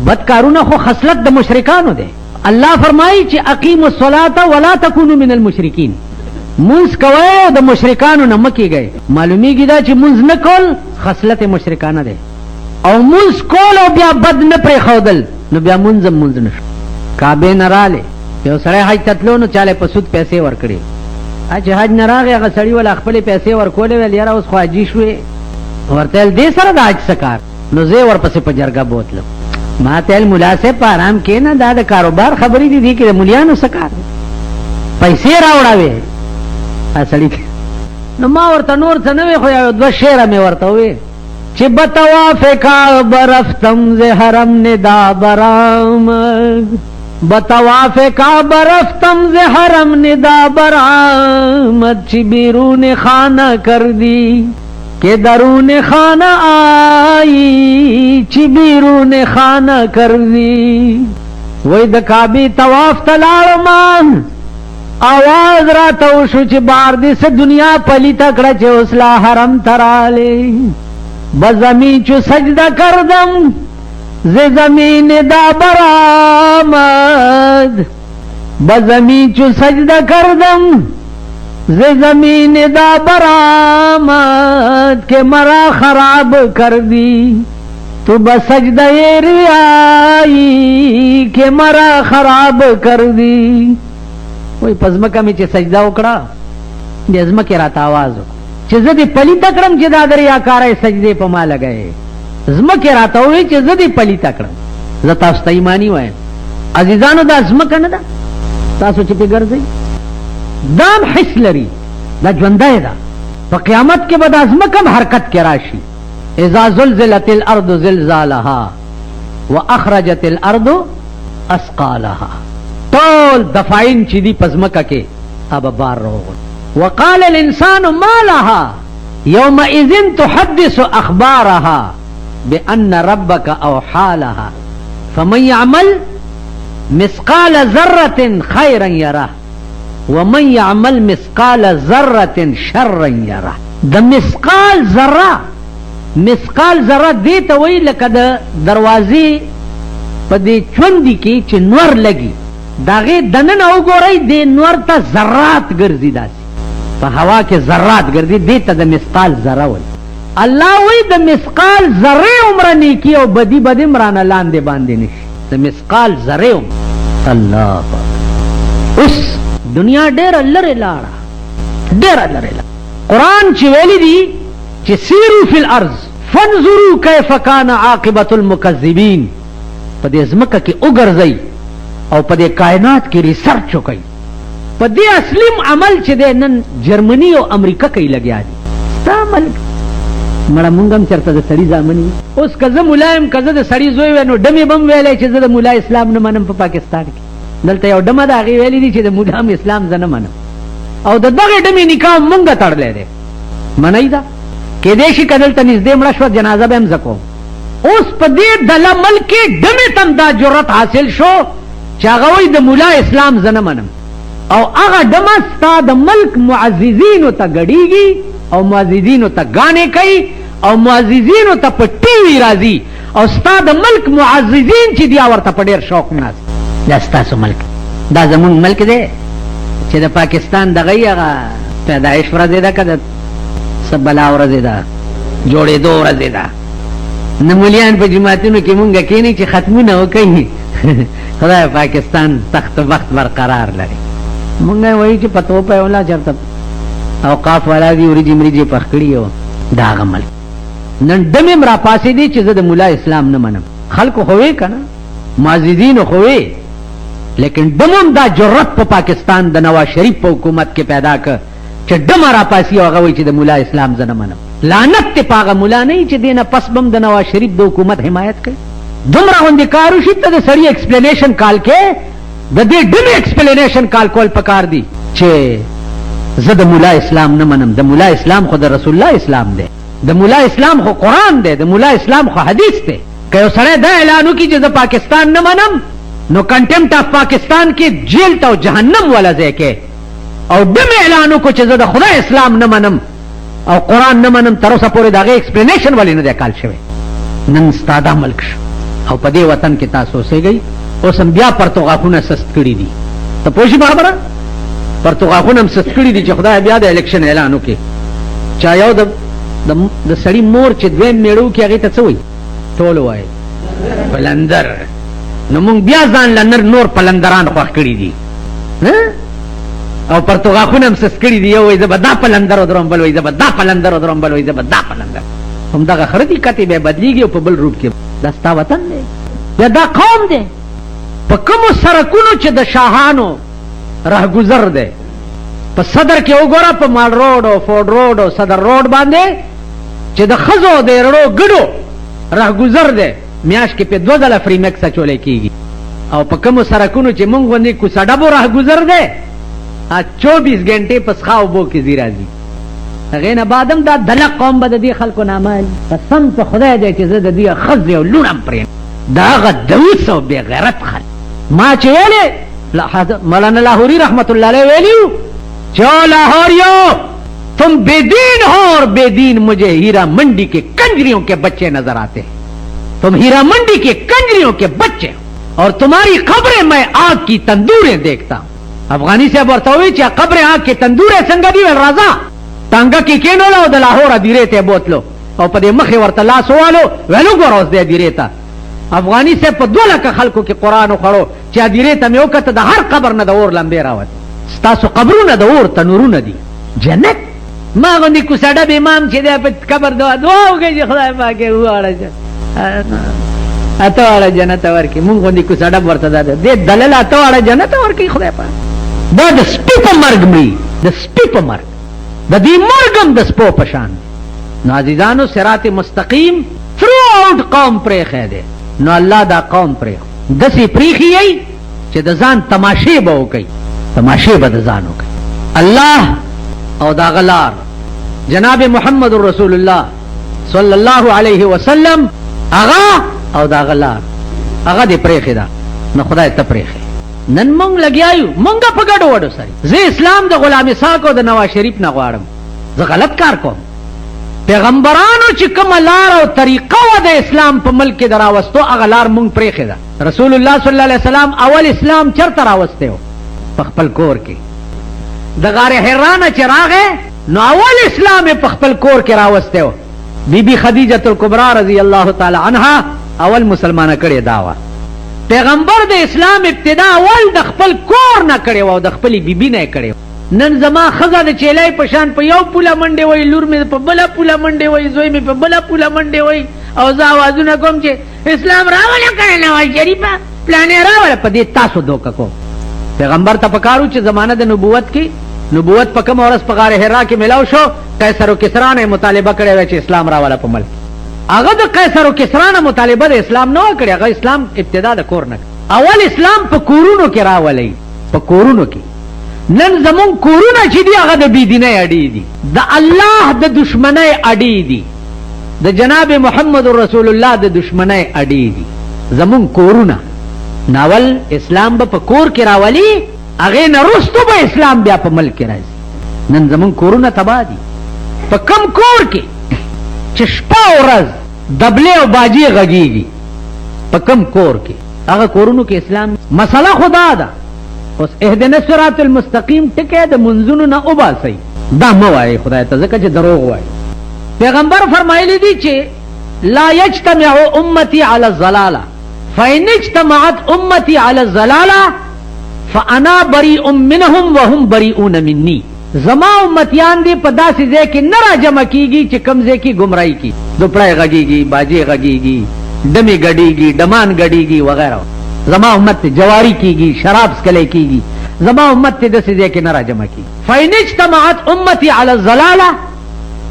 بد کارونه خو خصلت د مشرکانو دی. الله فرمایي چې اقیموا الصلاة ولا تکونوا من المشرکین، منځ کوئ او د مشرکانو نه مه کېږئ. معلومیږي دا چې منځ نه کول خصلت مشرکانه دی، او منځ کول او بیا بد نه پرېښودل نو بیا منځ هم منځ نه شو. کعبې نه راغلې، یو سړی حج ته تلو نو چاله په سود پیسې ورکړې، چې حج نه راغی هغه سړي ولا خپلې پیسې ورکولې، ویل یاره اوس خو حاجي شوې. ورته ویل دې سره د حج څه کار؟ نو زه ورپسې په جرګه بوتلم. ما ته ویل ملا صاحب په ارام کښېنه، دا د کاروبار خبرې دي، دې کې د ملیانو څه کار دی؟ پیسې راوړه سړي. نو ما ورته نور څه نه وی، خو یو دوه شعره مې ورته ووی چې بطواف کعبه رفتم ز حرم ندا برآمد، بطواف کعبه رفتم ز حرم ندا برآمد، چی بیرون خانه کردی که درون خانه آئی، چی بیرون خانه کردی. وی د کعبه طواف تلاړم، آواز را تو شو چې بار دې څه دنیا پلیته کړه چې اوس لا حرم تراله. بزمین چو سجدہ کردم ز زمین دا برآمد، بزمین چو سجدہ کردم ز زمین دا برآمد، کہ مرا خراب کر دی تو بسجدہ ریائی، کہ مرا خراب کر دی. وہی پزمکہ میں چه سجدہ اکڑا دی ازمکی رات آواز اکڑا چې زه دې پلیته کړم چې دا د ریاکاره سجدې په ما لګوې. ځمکې راته ووایي چې زه دې پلیته کړم. زه تاسو ته ایماني وایم عزیزانو، دا ځمکه نه ده تاسو چې پې ګرځئ، دا هم حس لري، دا ژوندی ده. په قیامت کې به دا ځمکه هم حرکت کې راشي. اذا زلزلت الارض زلزالها واخرجت الارض اثقالها، ټول دفاعین چې دي په ځمکه کې هغه بار راوغورځي. وقال الانسان ما لها يومئذ تحدث اخبارها بان ربك اوحى لها فمن يعمل مثقال ذره خيرا يره ومن يعمل مثقال ذره شرا يره. د مثقال ذره، مثقال ذره دې ته وایي لکه د دروازې په دې چوندې کې چې نور لګي، د هغې دننه وګورئ دې نور ته ذرات ګرځي، داسې په هوا کې ذرات ګرځي، دې ته د مثقال ذره وایي. الله وایي د مثقال ذرې عمره نیکي او بدي به دې مرانه لاندې باندې نشي، د مثقال ذرې عمره. الله اوس دنیا ډېره لرې لاړه، ډېره لرې لاړه. قرآن چې ویلي دي چې سیرو فی الارض فانظروا کیف کان عاقبة المکذبین، په دې ځمکه کې وګرځئ او په دې کائنات کې ریسرچ وکئ. په دې اصلي عمل چې دی نن جرمني او امریکا کوي لګیا دي. ستا ملک مړه مونږ هم چېرته د سړي زامن یو. اوس که زه ملا یم که زه د سړي زوی وی نو ډمې به هم ویلی چې زه د ملا اسلام نه منم. په پاکستان کې دلته یو ډمه د هغې ویلي دي چې د ملا هم اسلام زه نه منم، او د دغې ډمې نکاح مونږ تړلی دی. منئ ده کېدای شي که دلته نږدې مړه شوه جنازه به هم زه کوم. اوس په دې ډله ملک کې ډمې ته هم دا جرت حاصل شو چې هغه وایي د ملا اسلام زه نه منم، او هغه ډمه ستا د ملک معززینو ته ګډېږي او معززینو ته ګانې کوي او معززینو ته په ټي وي راځي، او ستا د ملک معززین چې دي ورته په ډېر شوق ناست. دا ستاسو ملک، دا زمونږ ملک دی چې د پاکستان دغه هغه پیدایش ورځې ده که د څه بلا ورځې ده، جوړېدو ورځې ده. نه مولیان په جماعتونو کې مونږ کښېنئ چې ختمونه وکوي. خدای پاکستان تخت بخت برقرار لري. مونږ وایي چې پتو په ولا چېرته اوقاف والا دي وریجې مریجې پخ کړي او د هغه ملک. نن ډمې م راپاسېدې چې زه د ملا اسلام نه منم. خلکو خو وې که نه، معززینو خو وې، لیکن ډمم دا جرت په پاکستان د نواز شریف په حکومت کې پیدا که چې ډمه راپاسي او هغه وایي چې د ملا اسلام زه نه منم. لعنت ته په هغه ملا نه چې دې نه پس به هم د نواز شریف د حکومت حمایت کوي. دومره غوندې کار وشي ته د سړي ایکسپلینیشن کال کې د دې ډمې ایکسپلینیشن کال کول پکار دي چې زه د ملا اسلام نه منم. د ملا اسلام خو د رسول الله اسلام دی، د ملا اسلام خو قرآن دی، د ملا اسلام خو حدیث دی. که یو سړی دا اعلان وکړي چې زه پاکستان نه منم نو کنټمپټ آف پاکستان کې جیل ته او جهنم والا ځای کې، او ډمې اعلان وکړو چې زه د خدای اسلام نه منم او قرآن نه منم، تر اوسه پورې د هغې ایکسپلینیشن ولې نه دی کال شوی. نن ستا دا ملک شو، او په دې وطن کې تاسو اوسېږئ. اوس هم بیا پرتوغاخونه سست کړي دي. ته پوه شي خبره؟ پرتوغاخونه هم سست کړي دي چې خدای بیا د الیکشن اعلان وکړي. چا یو د سړي مور چې دویم میړه وکړي هغې ته څه وایي؟ ټول وایي پلندر. نو مونږ بیا ځان له نور پلندران خوښ کړي دي او پرتوغاخونه هم سست کړي دي. یو وایي زه به دا پلندر ودروم، بل وایي زه به دا پلندر ودروم، بل وایي زه به دا پلندر. همدغه خره دي کتې بیا بدلېږي او په بل روپ کې. دا ستا وطن دی یا دا قوم دی؟ په کومو سړکونو چې د شاهانو رهګذر دی، په صدر کې وګوره، په مال روډ او فورډ روډ او صدر روډ باندې چې د ښځو د رڼو ګډو رهګذر دی، میاشت کې په 2 ځله فري میکس اچولی کېږي. او په کومو سړکونو چې مونږ غوندې کوڅه ډبو رهګذر دی 24 غنټې په څښا اوبو کې ځي راځي. هغې نه بعد هم دا دلق قوم به د دې خلکو نامه قسم په خدای دی چې زه د دې ښځې او لوڼ هم پرې د هغه دوس او بې غیرت خلک. ما چې ویلې مولانا لاہوری رحمت اللہ علیہ ویلیو چې لاہوریو تم بے دین ہو اور بے دین مجھے ہیرا منڈی کے کنجریوں کے بچے نظر آتے ہیں. تم ہیرا منڈی کے کنجریوں کے بچے ہو اور تمہاری قبریں میں آگ کی تندوریں دیکھتا ہوں. افغانی صاحب ورته وی چې قبر آگ کی تندوریں څنګه دی؟ ول راځه ټانګه کې کېنولو او د لاهور دیرې ته بوتلو او په دې مخې ورته لاس والو ویلو ګوره اوس دې دیرې ته. افغانی صاحب په 2 لکه خلکو کې قرآن وخوړو چې دیرې ته مې وکته د هر قبر نه د اور لمبې راوت. ستاسو قبرونه د اور تنورونه دي. جنت ما غوندې کوڅه ډب امام چې دی په قبر دعا وکړي چې خدای پاک یې وواړه اته واړه جنت ورکړي. مونږ غوندې کوڅه ډب ورته دا دې دلل اته واړه جنت ورکړي خدای پاک. دا د سپي په مرګ مري، د سپي په مرګ، د دې مرګ هم د سپو په شان. نو عزیزانو صراط مستقیم تھرو آؤٹ قوم پرېښی دی. نو الله دا قوم پرېښو داسې پرېښي یی چې د ځان تماشې به وکړي، تماشې به د ځان وکړي. الله او دا غلار جناب محمد رسول الله صلی الله علیه وسلم هغه او دا غلار هغه دې پرېښې ده. نو خدای ته پرېښې. نن مونږ لګیا یو مونږ په ګډو وډو سره. زه اسلام د غلام اسحاق او د نواز شریف نه غواړم. زه غلط کار کوم. پیغمبرانو چې کومه لار او طریقه وه د اسلام په ملک کې د راوستو هغه لار مونږ پرېښې ده. رسول الله صلی الله علیه وسلم اول اسلام چېرته راوستی و؟ په خپل کور کې. د غار حرا نه چې راغی نو اول اسلام یې په خپل کور کې راوستی و. بی بی خدیجة الکبرا رضی الله تعالی عنها اول مسلمانه کړې دا وه. پیغمبر د اسلام ابتدا اول د خپل کور نه کړې وه او د خپلې بیبي نه یې کړې وه. نن زما ښځه د چیلۍ په شان په یو پوله منډې وایي، لور مې په بله پوله منډې وایي، زوی مې په بله پوله منډې وایي او زه اوازونه کوم چې اسلام راوله کنه نواز شریفه پلانې راوله. په دې تاسو دوکه کوم. پیغمبر ته پکارو چې زمانه د نبوت کې نبوت په کومه ورځ په غار حرا کې ملاو شو قیصر و کسرا نه مطالبه کړې وه چې اسلام راوله په ملک. هغه د قیصر و کسرا نه مطالبه د اسلام نه وکړې، هغه اسلام ابتدا د کور نه. اول اسلام په کورونو کې راولئ، په کورونو کې. نن زمون کورونه چې دي هغه د بېدینۍ اډې دي، د الله د دشمنۍ اډې دي، د جناب محمد رسول الله د دشمنۍ اډې دي زمون کورونه. ناول اسلام به په کور کې راولي، هغې نه وروستو به اسلام بیا په ملک کې راځي. نن زمون کورونه تباه دي. په کم کور کې چې شپه ورځ دبلې او باجې غږېږي، په کم کور کې هغه کورونو کې اسلام. مسله خدا ده. اوس اهدنا الصراط المستقیم ټکی د منځونو نه وباسئ. دا مه وایئ خدای ته ځکه چې دروغ وایي. پیغمبر فرمایلی دي چې لا یجتمع امتی علی الضلاله فإن اجتمعت امتی علی الضلاله فانا بریء منهم وهم بریئون مني. زما امتیان دی په داسې ځای کې نه راجمع کېږي چې کوم ځای کې ګمراهي کی، دوپړی غږېږي، باجې غږېږي، ډمې ګډېږي، ډمان ګډېږي وغیرہ. زما امت ته جواری کیږي، شراب څکلی کیږي. زما امت ته داسې ځای کې نه راجمع کېږي. فإن اجتمعت امتی علی الضلاله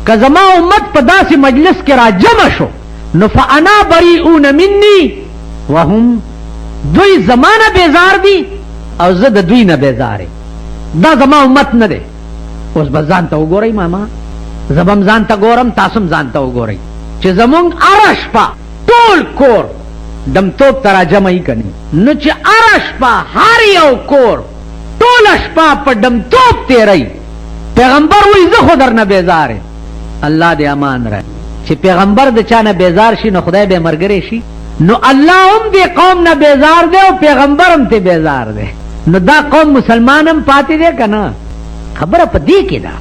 که زما امت په داسې مجلس کې راجمع شو نو فانا بریئون مني وهم دوی زمانه بیزار دي او زه د دوی نه بیزار یم. دا زما امت نه دی. اوس به ځان ته وګورئ ماما، زه به هم ځان ته ګورم، تاسو هم ځان ته وګورئ چې زمونږ هره شپه ټول کور دمتوب ته راجمعي که نه. نو چې هره شپه هر یو کور ټوله شپه په دمتوب تېروئ. پیغمبر وایي زه خو در نه بیزار یم. الله دې امان راکړي چې پیغمبر د چا نه بیزار شي نو خدای به ملګری شي. نو الله هم دې قوم نه بیزار دی او پیغمبر هم ته بیزار دی. نو دا قوم مسلمان هم پاتې دی که نه؟ خبره په دې کې ده.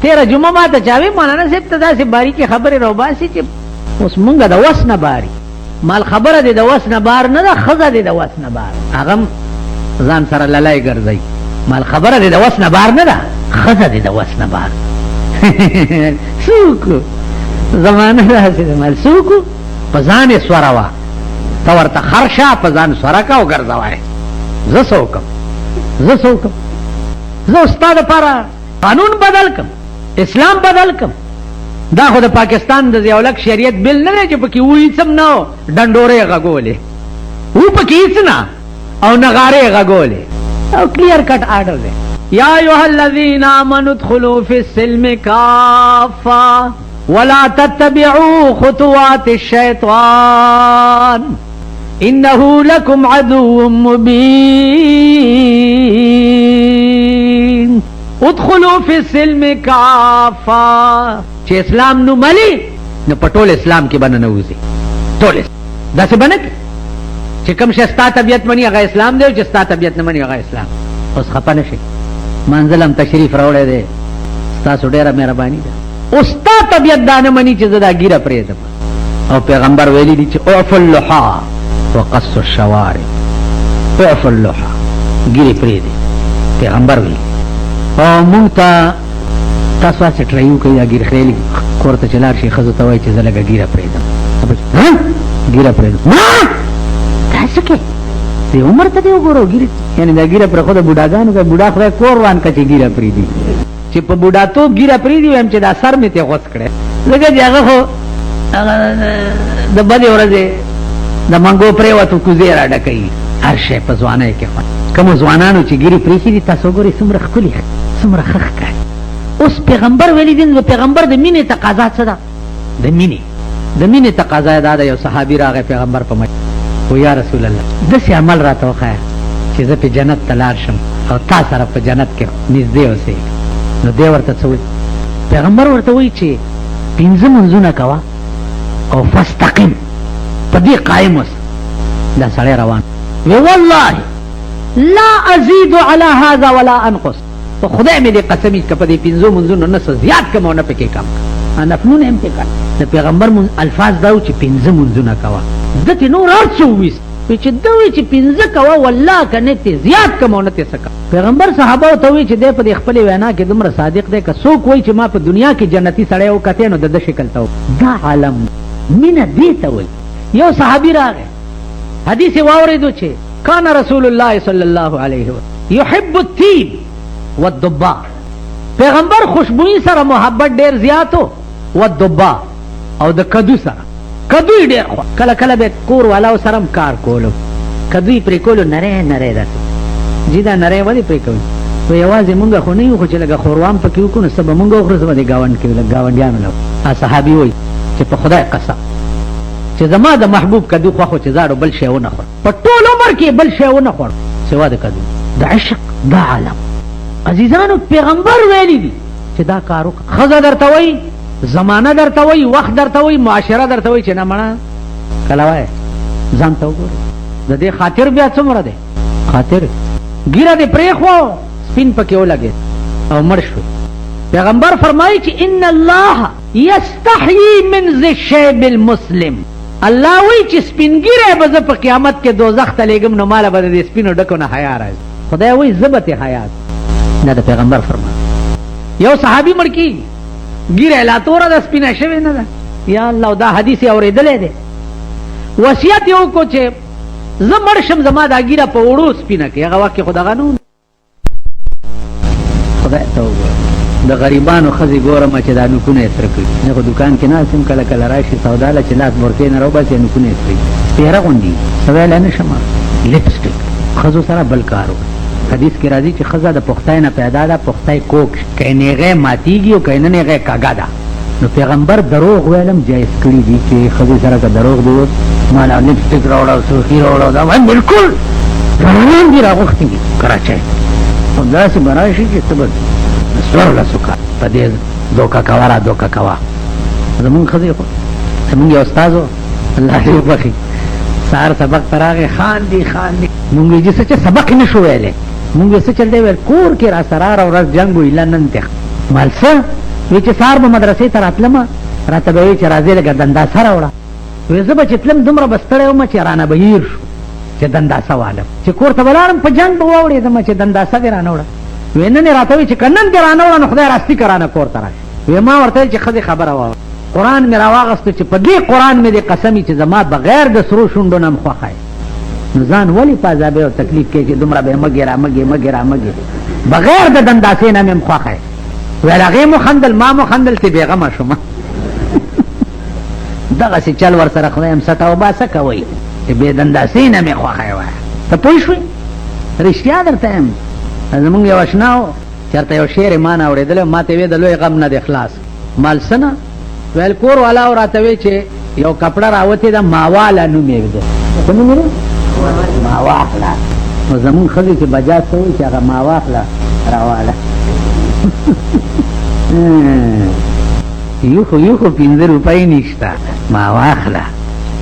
تیره جمعه ما ته چاوي مولانا صاحب ته داسې باریکې خبرې راوباسي چې اوس مونږ د وس نه باري. مال خبره دې د وس نه بار نه ده، ښځه دې د وس نه بار. هغه هم ځان سره للی ګرځئ. مال خبره دې د وس نه بار نه ده، ښځه دې د وس نه بار. څوک زمانه داسې ده مال څوک په ځان یې سوره وه، ته ورته خر شه په ځان سوره که او ګرځوه. زه څه وکړم؟ زه ستا دپاره قانون بدل کم، اسلام بدل کم. دا خو د پاکستان د ضیاءالحق شریعت بل نه دی چې پکې هیڅ هم نه ډنډورې غږولې و پکې هیڅ نه او نغارې غږولې او کلیر کټ آرډر دی. یا ایها الذین آمنوا ادخلوا فی السلم کافة ولا تتبعوا خطوات الشیطان انه لکم عدو مبین. ادخلوا فی السلم کافة چې اسلام نو ملی نو په ټول اسلام کې بنه نوځي. ټول داسې بنه کې چې کوم شی ستا طبیعت مني هغه اسلام دی او چې ستا طبیعت نه مني هغه اسلام. اوس خفه نه شي، منزل هم تشریف راوړی دی، ستاسو ډېره مهرباني ده. اوس ستا طبیعت دا نه مني چې زه دا ګیره پرېږدم. او پیغمبر ویلي دي چې اعفوا اللحى وقصوا الشوارب. اعفوا اللحى، ګیرې پرېږدي، پیغمبر ویلي. او مونږ ته تاسو هسې ټرایو کوي دا ګیر خریلي کور ته چې لاړ شي ښځو ته وایي چې زه لږه ګیره پرېږدم. ګیره پرېږدم دا څه کوې؟ دې عمر ته دې وګوره ګیرې، یعنې دا ګیره پرېښوده بوډاګانو ته. بوډا خدای کور وان که چې ګیره پرېږدي، چې په بوډاتوب ګیره پرېږدي وایم چې دا سر مې ترې غوڅ کړی. ځکه چې هغه خو د بدې ورځې د منګو پرېوتو کوزې را ډکوي هر شی په ځوانۍ کې. کومو ځوانانو چې ګیرې پرېښي دي تاسو وګورئ څومره ښکلي څومره ښه ښکاري. اوس پیغمبر ویلی دي د پیغمبر د مینې تقاضا څه ده؟ د مینې تقاضا دا ده. یو صحابي راغی پیغمبر په مجلس و یا رسول الله داسې عمل راته وښایه چې زه په جنت ته لاړ شم او تا سره په جنت کې نږدې اوسېږم. نو دی ورته څه وایي؟ پیغمبر ورته وایي چې 5 منځونه کوه او فاستقم، په دې قایم اوسه. دا سړی روان وی والله لا ازید علی هذا ولا انقص. په خدای مې دې قسمی که په دې 5 منځونو نه څه زیات کم او نه پکې کم. نفلونه هم پکې کړ. د پیغمبر الفاظ دا و چې 5 منځونه کوه. ده ترې نور هر څه وویست وی چې ده وی چې 5 کوه والله که نه ترې زیات کم او نه ترې څه کم. پیغمبر صحابو ته وی چې دی په دې خپلې وینا کې دومره صادق دی که څوک وایي چې ما په دنیا کې جنتي سړی وکتې نو د ده شکل ته دا عالم مینه دې ته وایي. یو صحابي راغی حدیث یې واورېدو چې کان رسول الله صلی الله علیه وسلم یحب الطیب والدبا. پیغمبر خوشبوئی سره محبت ډیر زیاتو والدبا او د کدو سره. کدو ډیر خو کله کله به کور والاو سره کار کولو، کدو پرې کولو نری نری داسې جی دا نری ولې پرې کوي؟ و یوازې مونږ خو نه یو خو چې لږه خوروام پکې وکړو نو څه به مونږ وخورو څه به دې ګاونډ کې ګاونډیانو له. صحابي وایي چې په خدای قسم چې زما د محبوب کدو خوښو چې زاړو بل شی ونه خورم، په ټول عمر کې بل شی ونه خورم سوا د کدو. د عشق دا عالم عزیزانو پیغمبر ویلی دي چې دا کار وکړه. ښځه درته وایي، زمانه درته وایي، وخت درته وایي، معاشره درته وایي چې نه مړه کله وایي ځان ته وګورې. د دې خاطر بیا څومره دی؟ خاطر ګیره دې پرېښوه سپین پکې ولګېد او مړ شوې. پیغمبر فرمایي چې ان الله یستحیی من ذی الشیب المسلم. الله وایي چې سپین ګیره به زه په قیامت کې دوزخ ته لېږم نو ماله به د دې سپینو ډکو نه حیا راځي. خدای وایي زه به ترې حیا دا د پیغمبر فرمان. یو صحابي مړ کېږي ګیره لا توره ده سپینه شوې نه ده. یا الله دا حدیث یې اورېدلی دی. وصیت یې وکړو چې زه مړ شم زما دا ګیره په وړو سپینه کړي. هغه وخت کې خو دغه نه خدای ته وګوره. د غریبانو ښځې ګورم چې دا نوکونه یې سره کړي. زه خو دوکان کې ناست یم کله کله راشي سودا له چې لاس بورکې نه راوباسي نوکونه یې سرې سپېره غوندي څه ویلی نه شم. لپسټک ښځو سره بل کار وکړه. حدیث کې راځي چې ښځه د پختای نه پیدا ده، پختای کوک که نیغې ماتیږي او که نه نیغې کږه ده. نو پیغمبر دروغ ویلم جایز کړي دي چې ښځې سره که دروغ دی مالا لپسټک راوړه او سرخي راوړه دا وایم بلکل ځوانان دي راغوښتي دي کراچۍ او داسې به راشي چې ته به څوارلسو کال په دې دوکه کوه را دوکه کوه. زمونږ ښځې خو زمونږ یو استاد و الله دې وبخي سار سبق تراغه خاندي مونږ یې څه سبق نشو ویلې مونږ څه چل دی ویل کور کې را سرار او ورځ جنگ ویل نن ته مالسه وی چې سار به مدرسې ته راتلم راته به وی چې راځي لګ دندا سره وړه وی زه به چې تلم دومره بستړی وم چې رانه بهیر شو چې دنداسه والم چې کور ته ولاړم په جنگ به واوړېدم چې دنداسه دې رانه وړه وی نن راته وی چې کنن دې رانه وړه نو خدای راستي کرانه کور ته راشي وی ما ورته چې ښځې خبره واوره قرآن مې راواغستو چې په دې قرآن مې دې قسمي چې زما بغیر د سرو شونډو نه م خوښه نو ځان ولې په عذابې او تکلیف کې چې دومره به مګې را بغیر د دنداسې نه مې م خوښه ویل هغې مو خندل ما مو خندل چې بېغمه شوم دغسې چل ور سره خدایم سټه وباسه کوئ چې بې دنداسې نه مې خوښه وایه ته پوه شوې رښتیا درته یم زمونږ یو اشنا و چېرته یو شعر یې ما نه اورېدلی ما ته ویې د لوی غم نه دې خلاص مال څه نه ویل کور والا راته وی چې یو کپړه راوتې ده ماواله نوم یې ده څه نوم یې ماواخله نو زمونږ ښځې چې بجا څه وایي چې هغه ماواخله راواله یو خو 15 روپۍ نشته ماواخله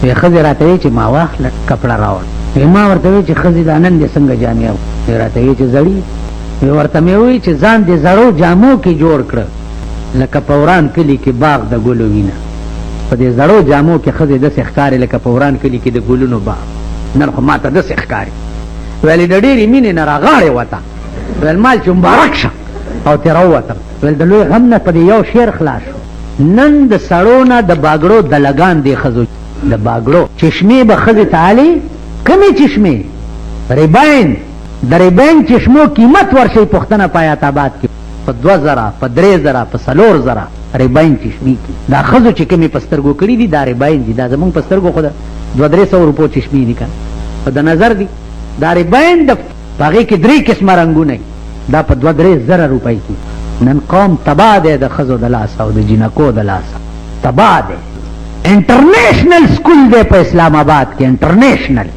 وی ښځې راته وی چې ماواخله کپړه راوړ وی ما ورته وی چې ښځې دا نن دې څنګه جامې وی راته وی چې زړې وی ورته مې وی چې ځان دې زړو جامو کې جوړ کړه لکه په وران کلي کې باغ د ګلو وینه په دې زړو جامو کې ښځې داسې ښکاري لکه په وران کلي کې د ګلونو باغ نن خو ما ته داسې ښکاري ویلې د ډېرې مینې نه راغاړې وته ویل مال چې مبارک شه او ترې راووتم ویل د لوی غم نه په دې یو شعر خلاص شو نن د سړو نه د باګړو دلګان دې ښځو د باګړو چشمې به ښځې تعالي کمې چشمې ریبین د ریبین چشمو قیمت ورشئ پښتنه په حیات آباد کې په 2000 په 3000 په 4000 ریبین چشمې کې دا ښځو چې کومې په سترګو کړي دي دا ریبین دي دا زمونږ په سترګو خو د 200-300 روپو چشمې دي که په د نظر دي دا ریبین د په هغې کې 3 قسمه رنګونه دا په 2-3 زره روپۍ کې نن قوم تباه دی د ښځو د لاسه او د جینکو د لاسه تباه دی انټرنیشنل سکول دی په اسلام آباد کې انټرنیشنل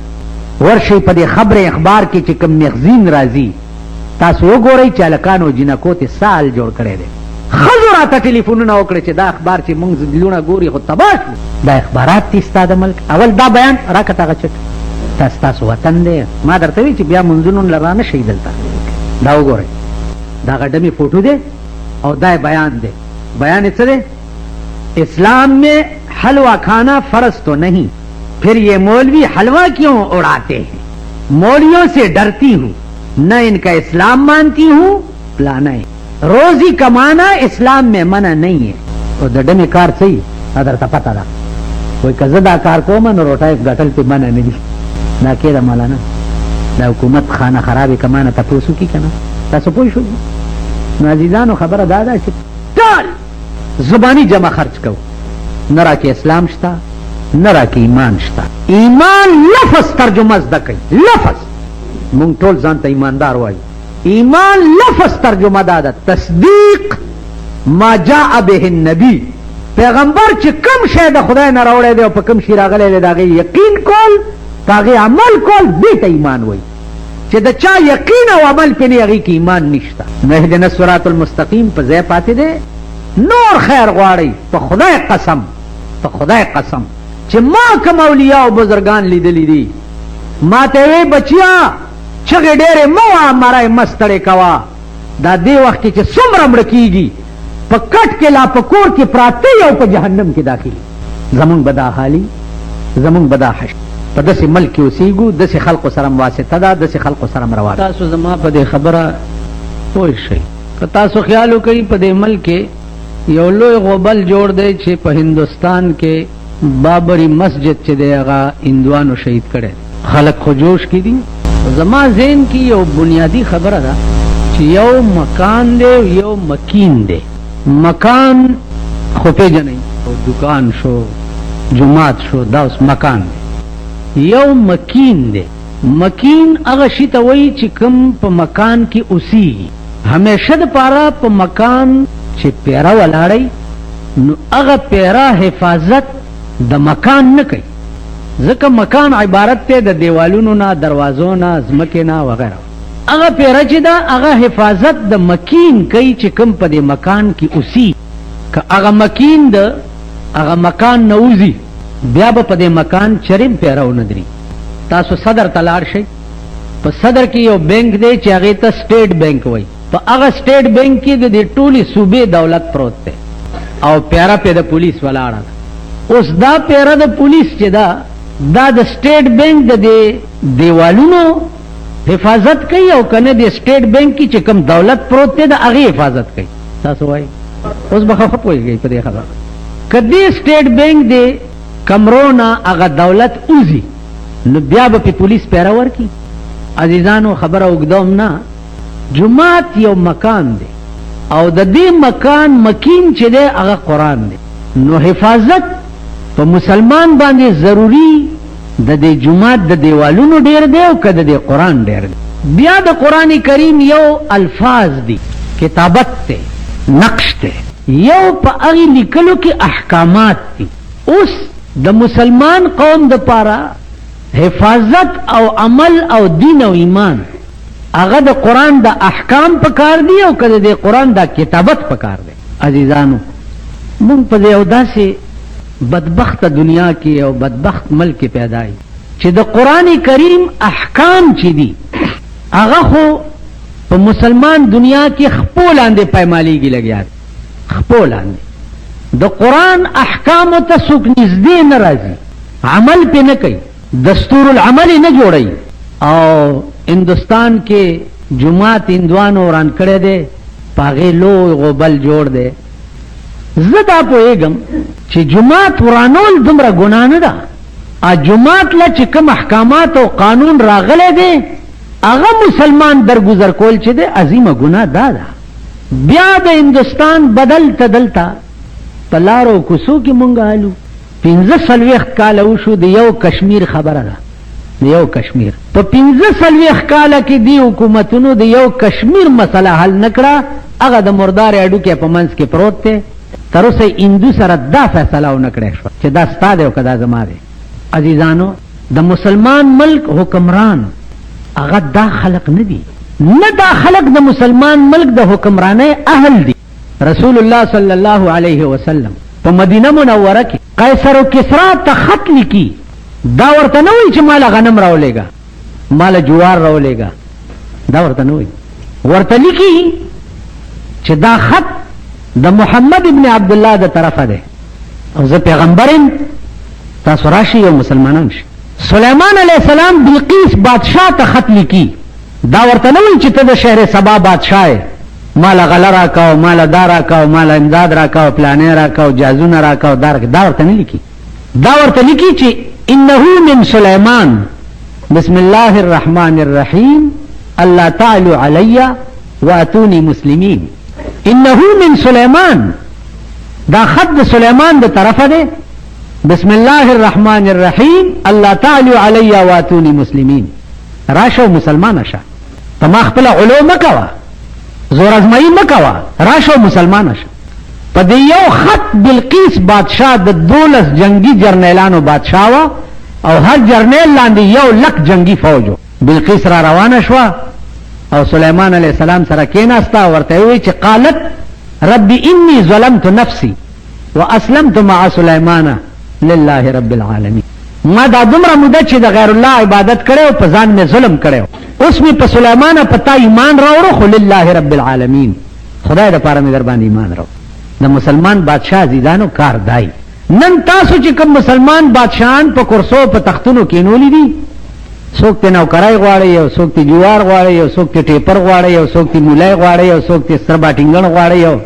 ورشئ په دې خبر اخبار کې چې کوم مغزین راځي تاسو وګورئ چې هلکانو جینکو ته سال جوړ کړی دی ښځو راته ټلیفونونه وکړي چې دا اخبار چې موږ لونه ګوري خو تباه شو دا اخبارات دي ستا د ملک اول دا بیان راکړه هغه چټ دا ستاسو وطن دی ما درته وی چې بیا منځونو نه رانه شئ دلته دا وګورئ دا غډمې فوټو دی او دا بیان دی بیان یې څه دی اسلام میں حلوہ کھانا فرض تو نہیں پھر یہ مولوی حلوہ کیوں اڑاتے ہیں مولویوں سے ڈرتی ہوں نہ ان کا اسلام مانتی ہوں پلانا ہے روزی کمانا اسلام میں منع نہیں ہے اور دډمې کار صحیح درته پته ده وایي که زه دا کار کوم نو روټۍ ګټل پې منع نه دي دا کېده مولانا دا حکومت خانه خرابې که ما نه تپوس وکړي که نه تاسو پوه شوي نو عزیزانو خبره دا ده چې ټول زبانی جمع خرچ کوو نه راکې اسلام شته نه راکې ایمان شته ایمان لفظ ترجمه زده کوي لفظ مونږ ټول ځان ته ایماندار وایو ایمان لفظ ترجمه دا ده تصدیق ما جاء به النبی پیغمبر چې کم شی د خدای نه راوړی دی او په کم شي راغلی دی د هغې یقین کول په هغې عمل کول دې ته ایمان وایي چې د چا یقین او عمل پې نه هغې کې ایمان نشته نو اهدنا الصراط المستقیم په ځای پاتې دی نور خیر غواړئ په خدای قسم په خدای قسم چې ما کوم اولیاء او بزرګان لیدلی دي ما ته وی بچیا چغې ډېرې مه وه مرۍ مه ستړې کوه دا دې وخت کې چې څومره مړه کېږي په کټ کې لا په کور کې پراته او په جهنم کې داخلي زمونږ به دا حالي زمونږ به دا حش په داسې ملک کې اوسېږو داسې خلقو سره واسطه ده داسې خلقو سره روان تاسو زما په دې خبره پوه شئ که تاسو خیال وکړئ په دې ملک کې یو لوی غوبل جوړ دی چې په هندوستان کې بابری مسجد چې دی هغه هندوانو شهید کړی خلک خو جوش کې دي زما ذهن کې یو بنیادی خبره ده چې یو مکان دی یو مکین دی مکان خو پیژنئ دکان شو جماعت شو دا اوس مکان دی یو مکین دی مکین هغه شي ته وایي چې کوم په مکان کې اوسېږي همیشه دپاره په مکان چې پیره ولاړی نو هغه پیره حفاظت د مکان نه کوي ځکه مکان عبارت دی د دیوالونو نه دروازو نه ځمکې نه وغیره هغه پیره چې ده هغه حفاظت د مکین کوي چې کوم په دې مکان کې اوسي که هغه مکین ده هغه مکان نه وځي بیا به په دې مکان چریم پیره ونه دري تاسو صدر تلار شئ په صدر کې یو بینک دی چې هغه ته سټیټ بینک وای په هغه سټیټ بینک کې د ټولي صوبې دولت پروت دی او پیاره په د پولیس ولاړه اوس دا پیاره د پولیس چې دا د سټیټ بینک د دیوالونو حفاظت کوي او کنه د سټیټ بینک کې چې کوم دولت پروت دی د هغه حفاظت کوي تاسو وای اوس به خپل پويږي په دې خبره کدی سټیټ بینک دی کمرونا هغه دولت اوزي نو بیا به پولیس پیاره ورکی عزیزانو خبره وګدوم نه جمعات یو مکان دی او د دې مکان مکین چې دی هغه قرآن دی نو حفاظت په مسلمان باندې ضروری د دې جمعات د دیوالونو ډیر دی او کده د قرآن ډیر دی بیا د قرآن کریم یو الفاظ دی کتابت ته نقش ته یو په هغه لیکلو کې احکامات دي اوس د مسلمان قوم د پاره حفاظت او عمل او دین او ایمان هغه د قرآن د احکام پکار دی او کده د قرآن د کتابت پکار دی عزیزانو مونږ په یو داسې بدبخت دنیا کې او بدبخت ملک پیدای چې د قرآن کریم احکام چې دي هغه خو په مسلمان دنیا کې خپولاندې پایمالیږي لګیا خپولاندې د قرآن احکام ته څوک نږدې نه راځي عمل پې نه کوي دستور العمل نه جوړي او هندوستان کې جمعات هندوانو وران کړی دی پاغې لوی غوبل جوړ دی زه دا پوهېږم چې جمعات ورانول دومره ګناه نه ده جمعات له چې کوم احکامات او قانون راغلی دی هغه مسلمان درگذر کول چې دی عظیمه ګناه دا ده بیا د هندوستان بدل تدلته په لارو کوڅو کې مونږ حالو 45 کاله وشو د یو کشمیر خبره ده د یو کشمیر په 45 کاله کې دی حکومتونو د یو کشمیر مسله حل نکړه هغه د مردار اډو کې په منځ کې پروت دی تر اوسه هندو سره دا فیصله ونه کړې شوه چې دا ستا دی او که دا زما دی عزیزانو د مسلمان ملک حکمران هغه دا خلق نه دي نه دا خلق د مسلمان ملک د حکمرانۍ اهل دي رسول الله صلی الله علیه وسلم په مدینه منوره کې قیصر و کسرا ته خط لیکي دا ورته نه وایي چې مال غنم راولېږه مال جوار راولېږه دا ورته نه وایي ورته لیکي چې دا خط د محمد ابن عبد الله د طرفه ده او زه پیغمبرم تاسو راشي او مسلمانان شي سليمان عليه السلام بلقیس بادشاہ ته خط لیکي دا ورته نه وایي چې ته د شهر سبا بادشاہ مال غله راکاو مال دار راکاو مال امداد راکاو پلانې راکاو جازونه راکاو دا ورته نه لیکي دا ورته لیکي چې انه من سليمان بسم الله الرحمن الرحیم الله تعالوا علی واتونی مسلمین انه من سليمان دا خط د سليمان د طرفه ده بسم الله الرحمن الرحیم الله تعالوا علی واتونی مسلمین راشو مسلمان شه تما خپل علوم کوا زور ازمایی مکوا راشو مسلمان شه په دې یو خط بلقیس بادشاہ د 12 جنگی جرنیلانو بادشاہ وا او هر جرنیل لاندې 100,000 جنگی فوجو بلقیس را روانه شو او سليمان علیہ السلام سره کېناستا ورته وی چې قالت رب انی ظلمت نفسي واسلمت مع سليمان لله رب العالمین ما دا دومره مده چې د غیر الله عبادت کړو په ځان مې ظلم کړو اوس مې په سليمان پتا ایمان راوړو خو لله رب العالمین خدای د پاره مې در باندې ایمان راوړو د مسلمان بادشاہ عزیزانو کار دای نن تاسو چې کوم مسلمان بادشاہان په کرسو په تختونو کې نولې دي څوک ته نوکرای غواړي او څوک ته جوار غواړي او څوک ته ټیپر غواړي او څوک ته مولای غواړي او څوک ته ستربا ټینګن غواړي او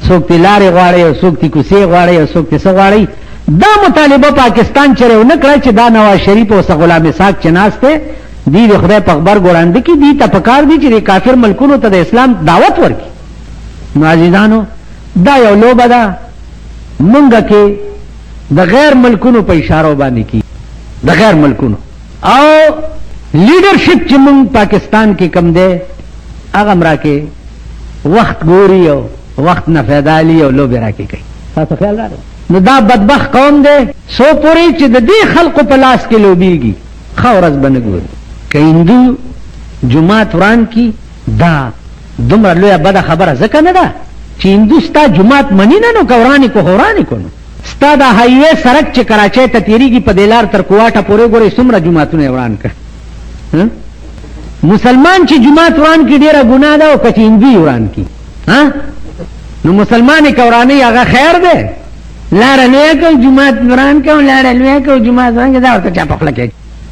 څوک ته لارې غواړي او څوک ته کوسي غواړي او څوک ته څه غواړي دا مطالبه پاکستان چره ونه کړی چې دا نواز شریف او غلام اسحاق چې ناشته دی د خدای په خبر ګوراند کې دی ته پکار دی چې کافر ملکونو ته د اسلام دعوت ورکړي نو عزیزانو دا یو لوبه ده مونږ کې د غیر ملکونو په اشاره باندې کی د غیر ملکونو او لیډرشپ چې مونږ پاکستان کې کم دی هغه مرا کې وخت ګوري او وخت نه فایده او لوبه راکې کوي تاسو خیال راغلی نو دا بدبخت قوم دی سو پوری چې د دې خلقو په لاس کې لوبيږي خورز بنګوري که هندو جمعات وران کی دا دومره لویه بده خبره ځکه نه ده چې هندو ستا جمعات منی نه نو که ورانی کو خورانی کو نو ستا دا هایوے سرک چې کراچۍ ته تیریږي په دې لار تر کوواټه پورې ګورې څومره جوماتونه یې وران کړ. مسلمان چې جومات وران کړي ډېره ګناه ده او که چې هندوی وران کړي نو مسلمان یې که ورانوي هغه خیر دی. لاره لویه کړو جومات وران کړو، لاره لویه کړو جومات وران کړو، دا ورته چا په خوله کې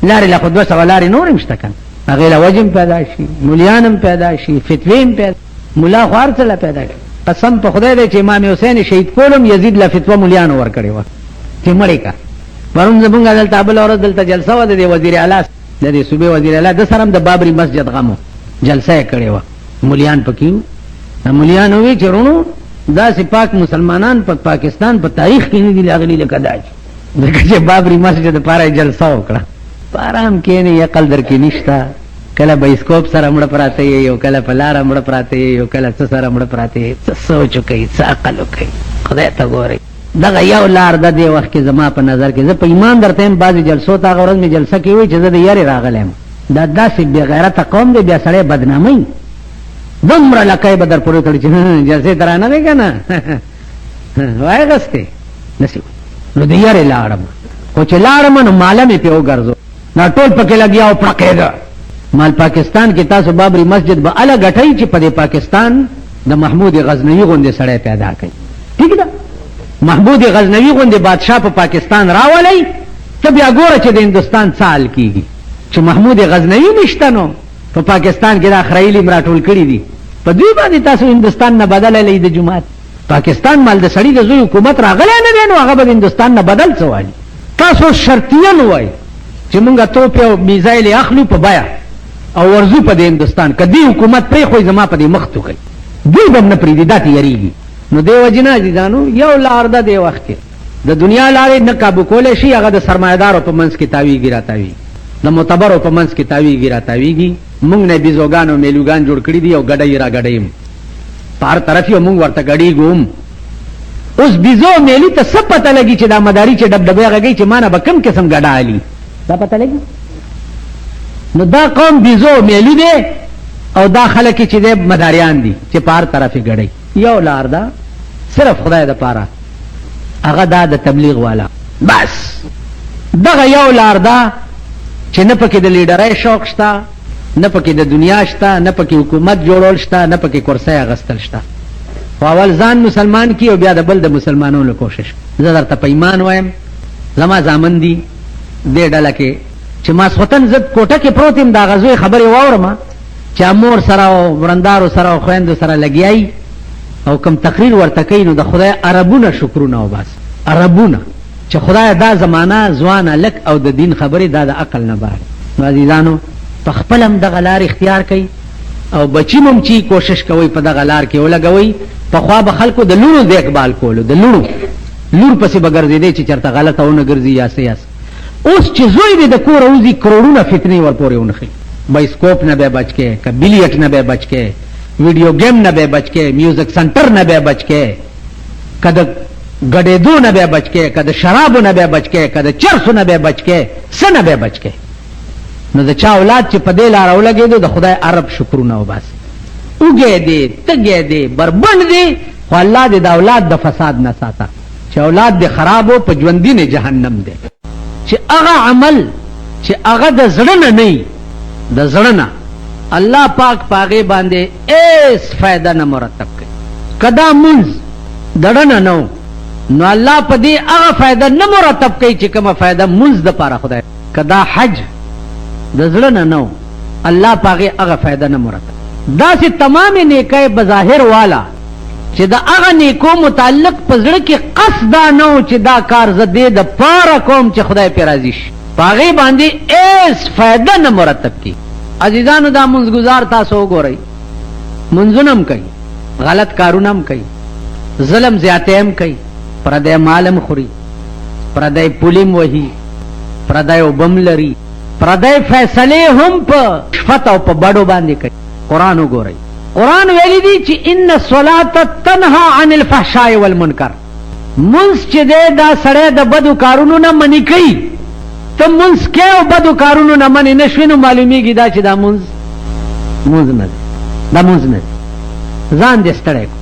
لارې له خو 200 لارې نور هم شته که نه. هغې له وجه هم پیدا شي، مولیان هم پیدا شي، فتوې هم پیدا ملا خو هر څه له پیدا شي. قسم په خدای دی چې امام حسین شهید کولم یزید له فتوا مولیانو ورکړې وه چې مړې که. پرون زمونږ دلته بله ورځ دلته جلسه وه د دې وزیر اعلی د دې صوبې وزیر اعلی د سره هم د بابري مسجد غم و، جلسه یې کړې وه، مولیان پکې وو. مولیان ووی چې وروڼو داسې پاک مسلمانان په پاکستان په تاریخ کې نه دي راغلي لکه دا ځکه چې بابري مسجد دپاره یې جلسه وکړه. په ارام کښېنئ، عقل در کې نشته، کله بایسکوپ سره مړه پراته یې، یو کله په لاره مړه پراته یې، یو کله څه سره مړه پراته یې. څه سوچ وکئ، څه عقل وکئ، خدای ته ګورئ. دغه یو لار ده دې وخت کې زما په نظر کې. زه په ایمان درته یم بعضې جلسو ته هغه ورځ مې جلسه کې وایي چې زه د یارې راغلی یم. دا داسې بې غیرته قوم دی، بیا سړی بدناموي. دومره لکۍ به در پورې تړي چې جلسې ته رانه دی که نه واغستې نسي. نو د یارې لاړم، خو چې لاړم نو ماله مې پې وګرځو، دا ټول پکې لګیا او پړقېده. مال پاکستان کې تاسو بابري مسجد به اله ګټئ چې په دې پاکستان د محمود غزنوي غوندې سړی پیدا کړي. ٹھیک ده، محمود غزنوي غوندې بادشاه په پاکستان راولئ، ته بیا ګوره چې د هندوستان څه حال کېږي. چې محمود غزنوي نشته نو په پاکستان کې دا خرایلي راټول کړي دي، په دوی باندې تاسو هندوستان نه بدله لئ د جومات. پاکستان مال د سړي د زوی حکومت راغلی نه دی نو هغه به د هندوستان نه بدل څه وایي. تاسو شرطیان وایي چې مونږ توپ او میزایل اخلو په بیه او ورزو په د هندوستان، که دې حکومت پرېښوئ زما په دې مخ توکئ، دوی به هم نه پرېږدي، دا تیارېږي. نو دې وجې نه عزیزانو یو لار ده دې وخت کې د دنیا لارې نه کابو کولی شي، هغه د سرمایهدارو په منځ کې تاویږي راتاویږي، د معتبرو په منځ کې تاویږي راتاویږي. مونږ نه بیزوګان او میلوګان جوړ کړي دي او ګډۍ را ګډۍ هم په هر طرف یې مونږ ورته ګډېږو هم. اوس بیزو میلي ته څه پته لګي چې دا مداري چې ډبډبۍ غږوي چې ما نه به کوم قسم ګډه علي، دا پته لګي. نو دا قوم بیزو میلو دی او دا خلک چې دی مداریان دي چې په هر طرف یې ګډۍ. یو لار ده صرف خدای دپاره، هغه دا د تبلیغ والا بس. دغه یو لار ده چې نه پکې د لیډرۍ شوق شته، نه پکې د دنیا شته، نه پکې حکومت جوړول شته، نه پکې کرسۍ اغستل شته. خو اول ځان مسلمان کی او بیا د بل د مسلمانولو کوشش. زه درته په ایمان وایم، زما زامن دي دې ډله کې چې ماسخوتن زه کوټه کې پروت یم، دا غزوې خبرې واورم چې مور سره او ورندارو سره او خویندو سره لګیایي او کم تقریر ورته کوي نو د خدای عربونه شکرونه وباسي. عربونه چې خدای دا زمانہ ځوان هلک او د دین خبرې دا د عقل نه بار. نو عزیزانو په خپل هم دغه لار اختیار کوي او بچی مم چې کوشش کوي په دغه لار کې ولګوي. پخوا به خلکو د لوڼو د اقبال کولو، د لوڼو لور پسې به ګرځېدی چې چېرته غلطه ونه ګرځي یا څه یا څه. اوس چې زوی دی د کور وځي کروڑونه فتنې ورپورې ونښي. بایسکوپ نه به بچ کې، که بیلیټ نه به بچ کې، ویډیو گیم نه به بچ کې، میوزک سنټر نه به بچ کې، که د ګډېدو نه به بچ کې، که د شرابو نه به بچ کې، که د چرسو نه به بچ کې، څه نه به بچ کې. نو د چا اولاد چې په دې لاره ولګېدو د خدای عرب شکرونه وباسي. اوږی دی، تږی دی، بربنډ دی، خو الله دې د اولاد د فساد نه ساته چې اولاد دې خراب و په ژوندین جهنم دی. چې هغه عمل چې هغه د زړه نه نه د زړه نه الله پاک پاغې باندې ایس فایده نه مرتب کوي. کدا منځ دړه نه نو نو الله په دې هغه فایده نه مرتب کوي چې کومه فایده منځ د پاره خدای. کدا حج د زړه نه نو الله پاغې هغه فایده نه مرتب. داسې تمام نیکۍ بظاهر والا چې د هغه نیکو متعلق په زړه کې قصد دا نه و چې دا کار زه دې د پاره کوم چې خدای پې راضي شي، په هغې باندې ایس فایده نه مرتب کی. عزیزانو دا منځګزار تاسو وګورئ، منځونه هم کوي، غلط کارونه هم کوي، ظلم زیاتی هم کوي، پردی مال هم خوري، پردی پولیم وهي، پردی اوبم لري، پردی فیصلې هم په شفت او په بډو باندې کوي. قرآن وګورئ، قرآن ویلی دی چې ان الصلاة تنهى عن الفحشاء والمنکر. منځ چې دی دا سړی د بدو کارونو نه منې کوي. ته منځ کې او بدو کارونو نه منې نه شوې نو معلومیږي دا چې دا منځ نه دی، دا منځ نه دی. ځان دې ستړی کړو.